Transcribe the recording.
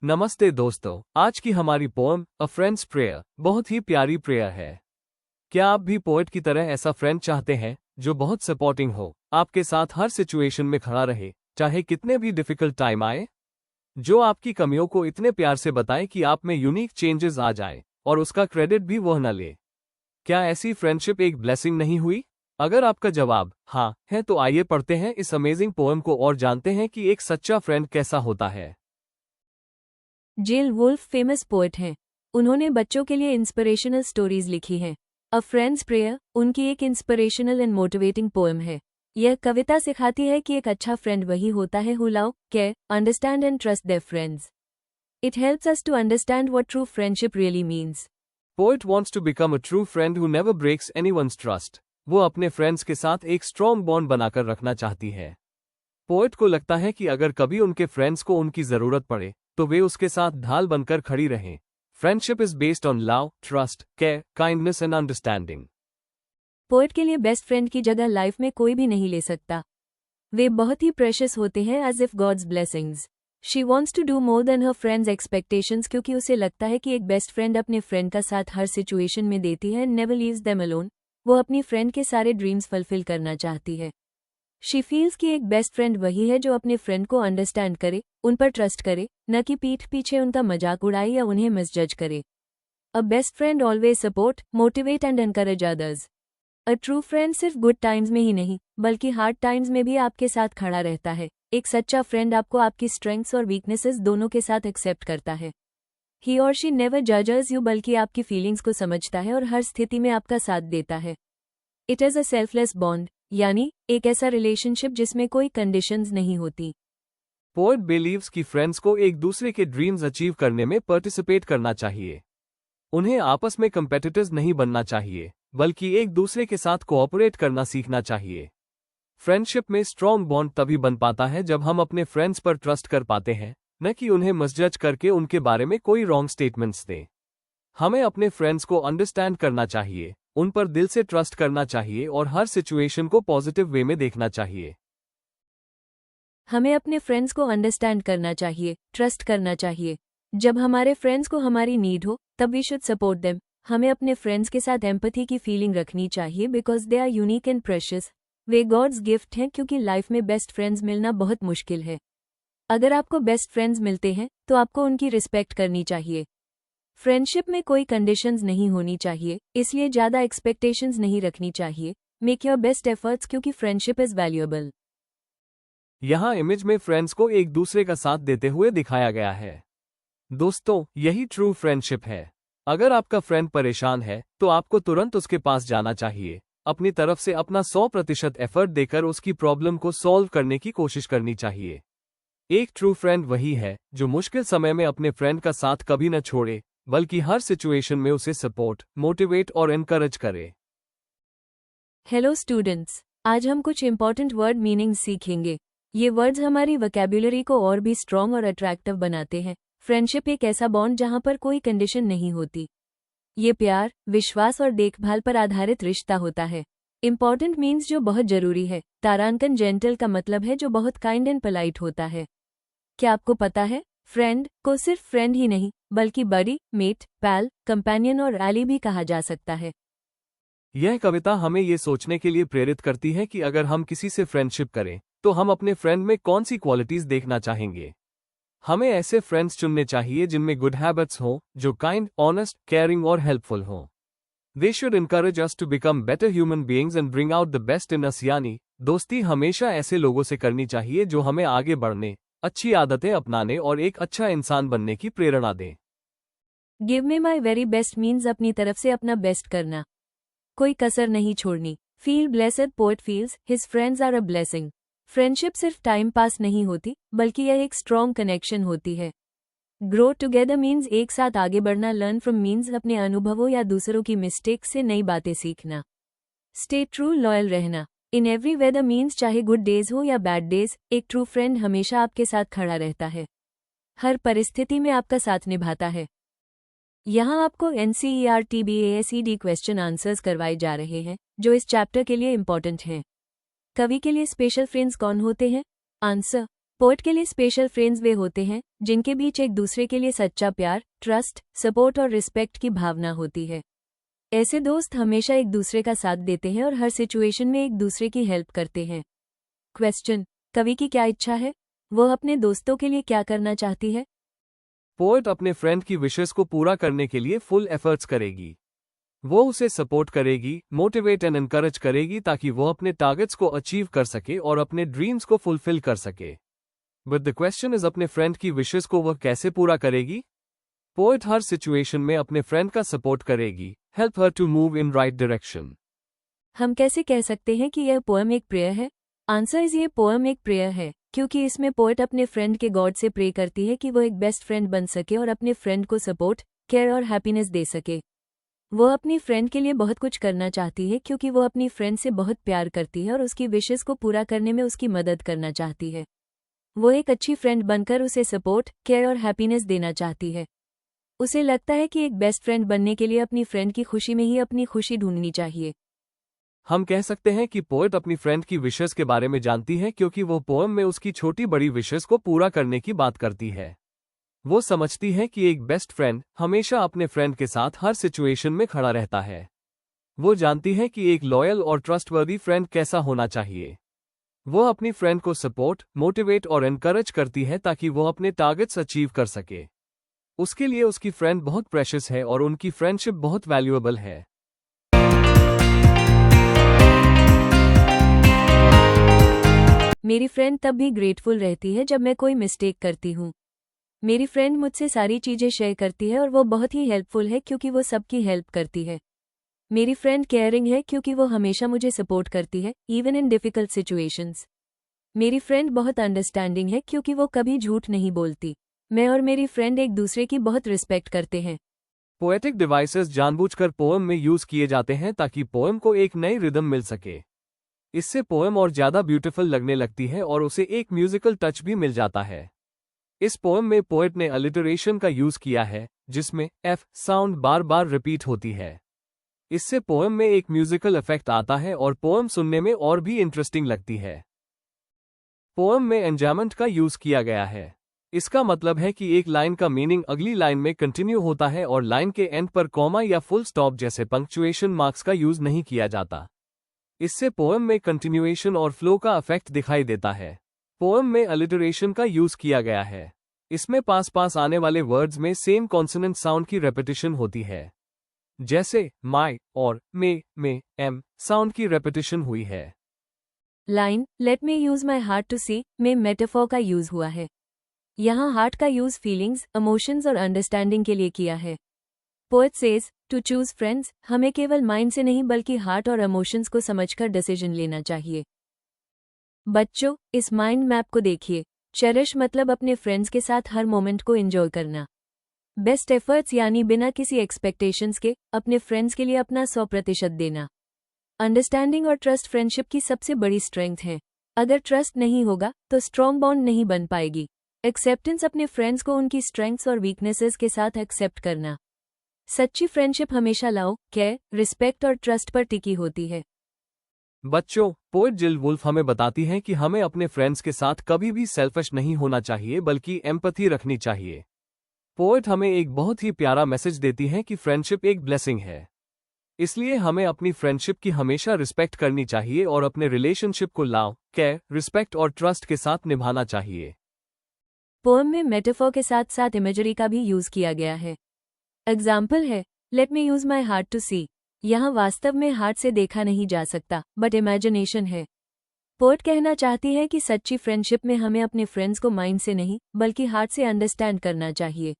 नमस्ते दोस्तों, आज की हमारी पोएम अ फ्रेंड्स प्रेयर बहुत ही प्यारी प्रेयर है। क्या आप भी पोएट की तरह ऐसा फ्रेंड चाहते हैं जो बहुत सपोर्टिंग हो, आपके साथ हर सिचुएशन में खड़ा रहे, चाहे कितने भी डिफिकल्ट टाइम आए, जो आपकी कमियों को इतने प्यार से बताए कि आप में यूनिक चेंजेस आ जाए और उसका क्रेडिट भी वह न ले? क्या ऐसी फ्रेंडशिप एक ब्लेसिंग नहीं हुई? अगर आपका जवाब हाँ है तो आइए पढ़ते हैं इस अमेजिंग पोएम को और जानते हैं कि एक सच्चा फ्रेंड कैसा होता है। जिल वुल्फ फेमस पोएट हैं। उन्होंने बच्चों के लिए इंस्पिरेशनल स्टोरीज लिखी हैं। अ फ्रेंड्स प्रेयर उनकी एक इंस्पिरेशनल एंड मोटिवेटिंग पोएम है। यह कविता सिखाती है कि एक अच्छा फ्रेंड वही होता है who love, care, understand and trust their friends. It helps us to understand what true friendship really means. Poet wants to become a true friend who never breaks anyone's trust. वो अपने friends के साथ एक strong bond बनाकर रखना चाहती है। Poet को लगता है कि अगर कभी उनके फ्रेंड्स को उनकी जरूरत पड़े तो वे उसके साथ ढाल बनकर खड़ी रहें। Friendship is based on love, trust, care, kindness and understanding. Poet के लिए बेस्ट फ्रेंड की जगह लाइफ में कोई भी नहीं ले सकता। वे बहुत ही प्रेशियस होते हैं as if God's blessings. She wants to do more than her friends expectations, क्योंकि उसे लगता है कि एक बेस्ट फ्रेंड अपने फ्रेंड का साथ हर सिचुएशन में देती है and never leaves them alone. वो अपनी फ्रेंड के सारे ड्रीम्स फुलफिल करना चाहती है। शी फील्स कि एक बेस्ट फ्रेंड वही है जो अपने फ्रेंड को अंडरस्टैंड करे, उन पर ट्रस्ट करे, न कि पीठ पीछे उनका मजाक उड़ाए या उन्हें मिसजज करे। A best friend always support, motivate and encourage others. A true friend सिर्फ गुड टाइम्स में ही नहीं बल्कि हार्ड टाइम्स में भी आपके साथ खड़ा रहता है। एक सच्चा फ्रेंड आपको आपकी स्ट्रेंथ्स और वीकनेसेस दोनों के साथ एक्सेप्ट करता है। ही और शी नेवर जजेस यू, बल्कि आपकी फीलिंग्स को समझता है और हर स्थिति में आपका साथ देता है। It is a selfless bond, यानी एक ऐसा रिलेशनशिप जिसमें कोई कंडीशंस नहीं होती। पोएट बिलीव्स कि फ्रेंड्स को एक दूसरे के ड्रीम्स अचीव करने में पार्टिसिपेट करना चाहिए। उन्हें आपस में कंपेटिटर्स नहीं बनना चाहिए, बल्कि एक दूसरे के साथ कोऑपरेट करना सीखना चाहिए। फ्रेंडशिप में स्ट्रॉन्ग बॉन्ड तभी बन पाता है जब हम अपने फ्रेंड्स पर ट्रस्ट कर पाते हैं, न कि उन्हें मिसजज करके उनके बारे में कोई रॉन्ग स्टेटमेंट्स दें। हमें अपने फ्रेंड्स को अंडरस्टैंड करना चाहिए, उन पर दिल से ट्रस्ट करना चाहिए और हर सिचुएशन को पॉजिटिव वे में देखना चाहिए। हमें अपने फ्रेंड्स को अंडरस्टैंड करना चाहिए, ट्रस्ट करना चाहिए। जब हमारे फ्रेंड्स को हमारी नीड हो तब वी शुड सपोर्ट देम। हमें अपने फ्रेंड्स के साथ एम्पैथी की फीलिंग रखनी चाहिए because they are unique and precious. वे गॉड्स गिफ्ट हैं, क्योंकि लाइफ में बेस्ट फ्रेंड्स मिलना बहुत मुश्किल है। अगर आपको बेस्ट फ्रेंड्स मिलते हैं तो आपको उनकी रिस्पेक्ट करनी चाहिए। फ्रेंडशिप में कोई कंडीशंस नहीं होनी चाहिए, इसलिए ज़्यादा एक्सपेक्टेशंस नहीं रखनी चाहिए। मेक योर बेस्ट एफर्ट्स, क्योंकि फ्रेंडशिप इज वैल्यूएबल। यहाँ इमेज में फ्रेंड्स को एक दूसरे का साथ देते हुए दिखाया गया है। दोस्तों, यही ट्रू फ्रेंडशिप है। अगर आपका फ्रेंड परेशान है तो आपको तुरंत उसके पास जाना चाहिए, अपनी तरफ से अपना 100% एफर्ट देकर उसकी प्रॉब्लम को सॉल्व करने की कोशिश करनी चाहिए। एक ट्रू फ्रेंड वही है जो मुश्किल समय में अपने फ्रेंड का साथ कभी न छोड़े, बल्कि हर सिचुएशन में उसे सपोर्ट, मोटिवेट और एनकरेज करे। हेलो स्टूडेंट्स, आज हम कुछ इंपॉर्टेंट वर्ड मीनिंग्स सीखेंगे। ये वर्ड्स हमारी वोकैब्युलरी को और भी स्ट्रॉन्ग और अट्रैक्टिव बनाते हैं। फ्रेंडशिप एक ऐसा बॉन्ड जहां पर कोई कंडीशन नहीं होती। ये प्यार, विश्वास और देखभाल पर आधारित रिश्ता होता है। इंपॉर्टेंट मीन्स जो बहुत जरूरी है। तारांकन जेंटल का मतलब है जो बहुत काइंड एंड पोलाइट होता है। क्या आपको पता है, फ्रेंड को सिर्फ फ्रेंड ही नहीं बल्कि बडी, मेट, पैल, कंपेनियन और एली भी कहा जा सकता है। यह कविता हमें ये सोचने के लिए प्रेरित करती है कि अगर हम किसी से फ्रेंडशिप करें तो हम अपने फ्रेंड में कौन सी क्वालिटीज देखना चाहेंगे। हमें ऐसे फ्रेंड्स चुनने चाहिए जिनमें गुड हैबिट्स हों, जो काइंड, ऑनेस्ट, केयरिंग और हेल्पफुल हों। They should encourage us to become better human beings and bring out the best in us. यानी दोस्ती हमेशा ऐसे लोगों से करनी चाहिए जो हमें आगे बढ़ने, अच्छी आदतें अपनाने और एक अच्छा इंसान बनने की प्रेरणा दें। Give me my very best means अपनी तरफ से अपना बेस्ट करना, कोई कसर नहीं छोड़नी। Feel blessed, poet feels his friends are a blessing. Friendship सिर्फ टाइम पास नहीं होती बल्कि यह एक स्ट्रॉन्ग कनेक्शन होती है। ग्रो टुगेदर मीन्स एक साथ आगे बढ़ना। लर्न फ्रॉम मीन्स अपने अनुभवों या दूसरों की मिस्टेक्स से नई बातें सीखना। स्टे ट्रू, लॉयल रहना। इन एवरी वेदर मीन्स चाहे गुड डेज हो या बैड डेज, एक ट्रू फ्रेंड हमेशा आपके साथ खड़ा रहता है, हर परिस्थिति में आपका साथ निभाता है। यहाँ आपको NCERT-BASED क्वेश्चन आंसर्स करवाए जा रहे हैं जो इस चैप्टर के लिए इंपॉर्टेंट हैं। कवि के लिए स्पेशल फ्रेंड्स कौन होते हैं? आंसर, पोएट के लिए स्पेशल फ्रेंड्स वे होते हैं जिनके बीच एक दूसरे के लिए सच्चा प्यार, ट्रस्ट, सपोर्ट और रिस्पेक्ट की भावना होती है। ऐसे दोस्त हमेशा एक दूसरे का साथ देते हैं और हर सिचुएशन में एक दूसरे की हेल्प करते हैं। क्वेश्चन, कवि की क्या इच्छा है? वो अपने दोस्तों के लिए क्या करना चाहती है? पोएट अपने फ्रेंड की विशेस को पूरा करने के लिए फुल एफर्ट्स करेगी। वो उसे सपोर्ट करेगी, मोटिवेट एंड एनकरेज करेगी ताकि वो अपने टारगेट्स को अचीव कर सके और अपने ड्रीम्स को फुलफिल कर सके। बट द क्वेश्चन इज, अपने फ्रेंड की विशेस को वह कैसे पूरा करेगी? पोएट हर सिचुएशन में अपने फ्रेंड का सपोर्ट करेगी, help her to move in right direction. हम कैसे कह सकते हैं कि यह पोएम एक प्रेयर है? आंसर इज, ये पोएम एक प्रेयर है क्योंकि इसमें पोएट अपने फ्रेंड के गॉड से प्रे करती है कि वो एक बेस्ट फ्रेंड बन सके और अपने फ्रेंड को सपोर्ट, केयर और हैप्पीनेस दे सके। वो अपनी फ्रेंड के लिए बहुत कुछ करना चाहती है क्योंकि वो अपनी फ्रेंड से बहुत प्यार करती है और उसकी विशेस को पूरा करने में उसकी मदद करना चाहती है। वो एक अच्छी फ्रेंड बनकर उसे सपोर्ट, केयर और हैप्पीनेस देना चाहती है। उसे लगता है कि एक बेस्ट फ्रेंड बनने के लिए अपनी फ्रेंड की खुशी में ही अपनी खुशी ढूंढनी चाहिए। हम कह सकते हैं कि पोएट अपनी फ्रेंड की विशेस के बारे में जानती है क्योंकि वो पोएम में उसकी छोटी बड़ी विशेस को पूरा करने की बात करती है। वो समझती है कि एक बेस्ट फ्रेंड हमेशा अपने फ्रेंड के साथ हर सिचुएशन में खड़ा रहता है। वो जानती है कि एक लॉयल और ट्रस्टवर्दी फ्रेंड कैसा होना चाहिए। वो अपनी फ्रेंड को सपोर्ट, मोटिवेट और एनकरेज करती है ताकि वो अपने टारगेट्स अचीव कर सके। उसके लिए उसकी फ्रेंड बहुत प्रेशियस है और उनकी फ्रेंडशिप बहुत वैल्यूएबल है। मेरी फ्रेंड तब भी ग्रेटफुल रहती है जब मैं कोई मिस्टेक करती हूँ। मेरी फ्रेंड मुझसे सारी चीज़ें शेयर करती है और वो बहुत ही हेल्पफुल है क्योंकि वो सबकी हेल्प करती है। मेरी फ्रेंड केयरिंग है क्योंकि वो हमेशा मुझे सपोर्ट करती है, इवन इन डिफ़िकल्ट सिचुएशंस। मेरी फ्रेंड बहुत अंडरस्टैंडिंग है क्योंकि वो कभी झूठ नहीं बोलती। मैं और मेरी फ्रेंड एक दूसरे की बहुत रिस्पेक्ट करते हैं। पोएटिक डिवाइसेस जानबूझकर पोएम में यूज किए जाते हैं ताकि पोएम को एक नई रिदम मिल सके। इससे पोएम और ज्यादा ब्यूटीफुल लगने लगती है और उसे एक म्यूजिकल टच भी मिल जाता है। इस पोएम में पोएट ने अलिटरेशन का यूज किया है, जिसमें एफ साउंड बार बार रिपीट होती है। इससे पोएम में एक म्यूजिकल इफेक्ट आता है और पोएम सुनने में और भी इंटरेस्टिंग लगती है। पोएम में एंजायमेंट का यूज किया गया है। इसका मतलब है कि एक लाइन का मीनिंग अगली लाइन में कंटिन्यू होता है और लाइन के एंड पर कॉमा या फुल स्टॉप जैसे पंक्चुएशन मार्क्स का यूज नहीं किया जाता। इससे पोएम में कंटिन्यूएशन और फ्लो का इफेक्ट दिखाई देता है। पोएम में अलिटरेशन का यूज किया गया है। इसमें पास पास आने वाले वर्ड्स में सेम कॉन्सोनेंट साउंड की रेपिटेशन होती है। जैसे माई और में एम साउंड की रेपिटेशन हुई है। Line let me use my heart to see में मेटाफोर का यूज हुआ है। यहाँ हार्ट का यूज फीलिंग्स, इमोशंस और अंडरस्टैंडिंग के लिए किया है। Poet says to choose friends, हमें केवल माइंड से नहीं बल्कि हार्ट और इमोशंस को समझकर डिसीजन लेना चाहिए। बच्चों, इस माइंड मैप को देखिए। चेरिश मतलब अपने फ्रेंड्स के साथ हर मोमेंट को एंजॉय करना। बेस्ट एफर्ट्स यानी बिना किसी एक्सपेक्टेशंस के अपने फ्रेंड्स के लिए अपना 100% देना। अंडरस्टैंडिंग और ट्रस्ट फ्रेंडशिप की सबसे बड़ी स्ट्रेंथ है। अगर ट्रस्ट नहीं होगा तो स्ट्रॉन्ग बॉन्ड नहीं बन पाएगी। एक्सेप्टेंस, अपने फ्रेंड्स को उनकी स्ट्रेंथ्स और वीकनेसेस के साथ एक्सेप्ट करना। सच्ची फ्रेंडशिप हमेशा लव, केयर, रिस्पेक्ट और ट्रस्ट पर टिकी होती है। बच्चों, पोएट जिल वुल्फ हमें बताती हैं कि हमें अपने फ्रेंड्स के साथ कभी भी सेल्फिश नहीं होना चाहिए बल्कि एम्पैथी रखनी चाहिए। पोएट हमें एक बहुत ही प्यारा मैसेज देती है कि फ्रेंडशिप एक ब्लेसिंग है। इसलिए हमें अपनी फ्रेंडशिप की हमेशा रिस्पेक्ट करनी चाहिए और अपने रिलेशनशिप को लव, केयर, रिस्पेक्ट और ट्रस्ट के साथ निभाना चाहिए। पोएम में मेटाफोर के साथ साथ इमेजरी का भी यूज किया गया है। एग्जाम्पल है let me use my heart to see. यहाँ वास्तव में हार्ट से देखा नहीं जा सकता बट इमेजिनेशन है। पोएट कहना चाहती है कि सच्ची फ्रेंडशिप में हमें अपने फ्रेंड्स को माइंड से नहीं बल्कि हार्ट से अंडरस्टैंड करना चाहिए।